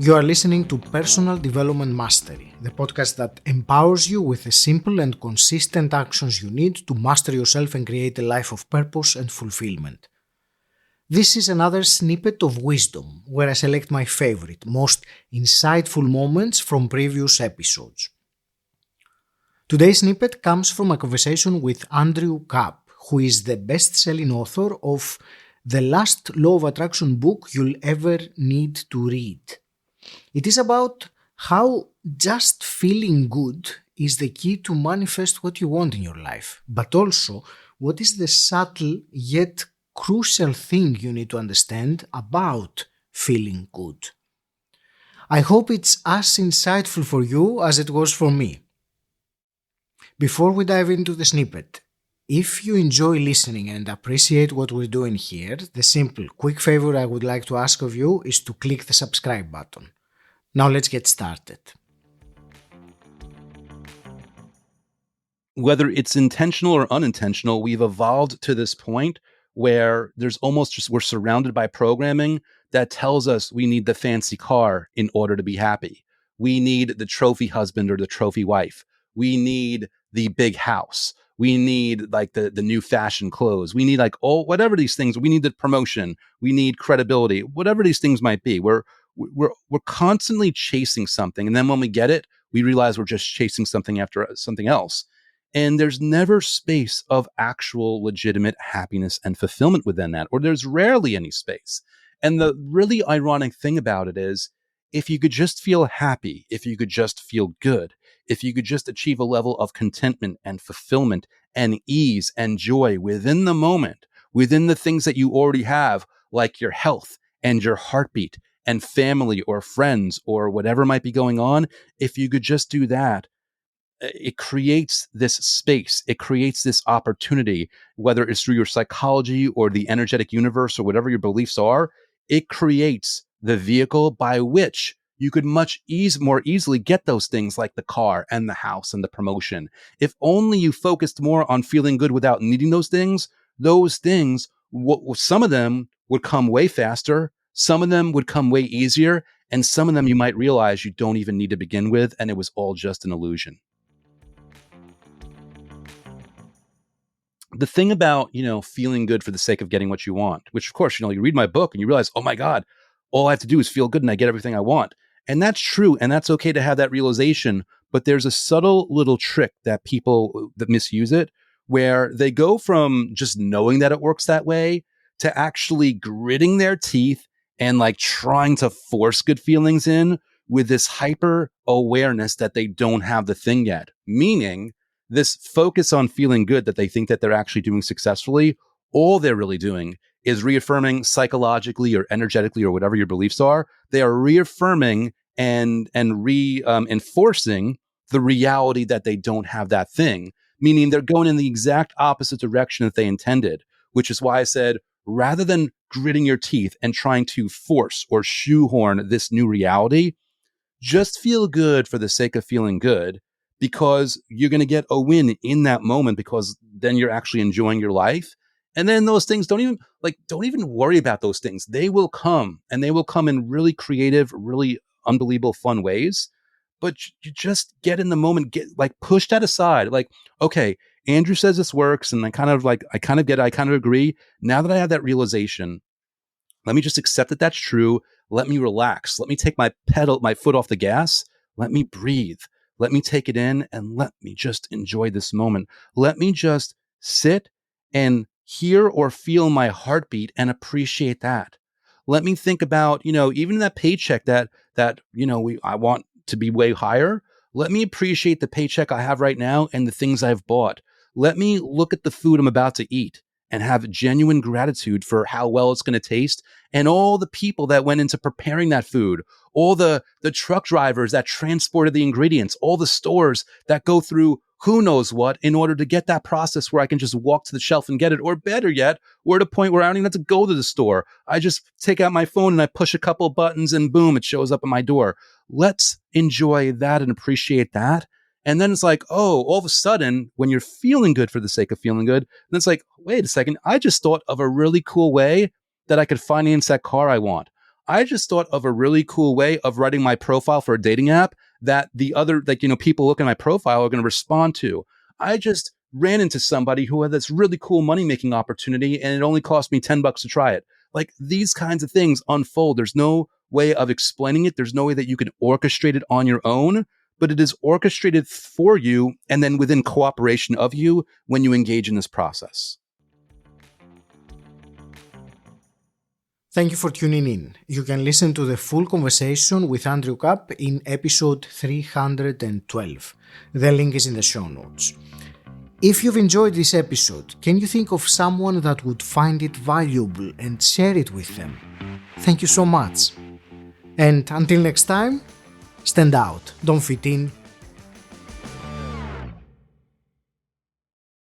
You are listening to Personal Development Mastery, the podcast that empowers you with the simple and consistent actions you need to master yourself and create a life of purpose and fulfillment. This is another snippet of wisdom, where I select my favorite, most insightful moments from previous episodes. Today's snippet comes from a conversation with Andrew Kap, who is the best-selling author of the last Law of Attraction book you'll ever need to read. It is about how just feeling good is the key to manifest what you want in your life, but also what is the subtle yet crucial thing you need to understand about feeling good. I hope it's as insightful for you as it was for me. Before we dive into the snippet, if you enjoy listening and appreciate what we're doing here, the simple, quick favor I would like to ask of you is to click the subscribe button. Now let's get started. Whether it's intentional or unintentional, we've evolved to this point where there's almost just, we're surrounded by programming that tells us we need the fancy car in order to be happy. We need the trophy husband or the trophy wife. We need the big house. We need like the new fashion clothes. We need like whatever these things. We need the promotion. We need credibility. Whatever these things might be. We're constantly chasing something, and then when we get it, we realize we're just chasing something after something else. And there's never space of actual legitimate happiness and fulfillment within that, or there's rarely any space. And the really ironic thing about it is, if you could just feel happy, if you could just feel good, if you could just achieve a level of contentment and fulfillment and ease and joy within the moment, within the things that you already have, like your health and your heartbeat and family or friends or whatever might be going on, if you could just do that, it creates this space. It creates this opportunity, whether it's through your psychology or the energetic universe or whatever your beliefs are. It creates the vehicle by which you could much more easily get those things like the car and the house and the promotion. If only you focused more on feeling good without needing those things, some of them would come way faster. Some of them would come way easier. And some of them you might realize you don't even need to begin with. And it was all just an illusion. The thing about, feeling good for the sake of getting what you want, which of course, you read my book and you realize, oh my God, all I have to do is feel good and I get everything I want. And that's true. And that's okay to have that realization. But there's a subtle little trick that people that misuse it, where they go from just knowing that it works that way to actually gritting their teeth and like trying to force good feelings in with this hyper awareness that they don't have the thing yet. Meaning this focus on feeling good that they think that they're actually doing successfully, all they're really doing is reaffirming psychologically or energetically or whatever your beliefs are. They are reaffirming and enforcing the reality that they don't have that thing, meaning they're going in the exact opposite direction that they intended, which is why I said, rather than gritting your teeth and trying to force or shoehorn this new reality, just feel good for the sake of feeling good, because you're going to get a win in that moment, because then you're actually enjoying your life. And then those things don't even worry about those things. They will come, and they will come in really creative, really unbelievable fun ways. But you just get in the moment, push that aside. Like, okay, Andrew says this works. And I kind of get it. I kind of agree. Now that I have that realization, let me just accept that that's true. Let me relax. Let me take my foot off the gas. Let me breathe. Let me take it in and let me just enjoy this moment. Let me just sit and hear or feel my heartbeat and appreciate that. Let me think about, even that paycheck that I want to be way higher. Let me appreciate the paycheck I have right now and the things I've bought. Let me look at the food I'm about to eat and have genuine gratitude for how well it's going to taste, and all the people that went into preparing that food, all the truck drivers that transported the ingredients, all the stores that go through who knows what in order to get that process where I can just walk to the shelf and get it, or better yet, we're at a point where I don't even have to go to the store. I just take out my phone and I push a couple buttons and boom, it shows up at my door. Let's enjoy that and appreciate that. And then it's like, oh, all of a sudden, when you're feeling good for the sake of feeling good, then it's like, wait a second, I just thought of a really cool way that I could finance that car I want. I just thought of a really cool way of writing my profile for a dating app that the other, people looking at my profile are going to respond to. I just ran into somebody who had this really cool money-making opportunity, and it only cost me $10 to try it. Like, these kinds of things unfold. There's no way of explaining it. There's no way that you can orchestrate it on your own, but it is orchestrated for you and then within cooperation of you when you engage in this process. Thank you for tuning in. You can listen to the full conversation with Andrew Kap in episode 312. The link is in the show notes. If you've enjoyed this episode, can you think of someone that would find it valuable and share it with them? Thank you so much. And until next time, stand out, don't fit in,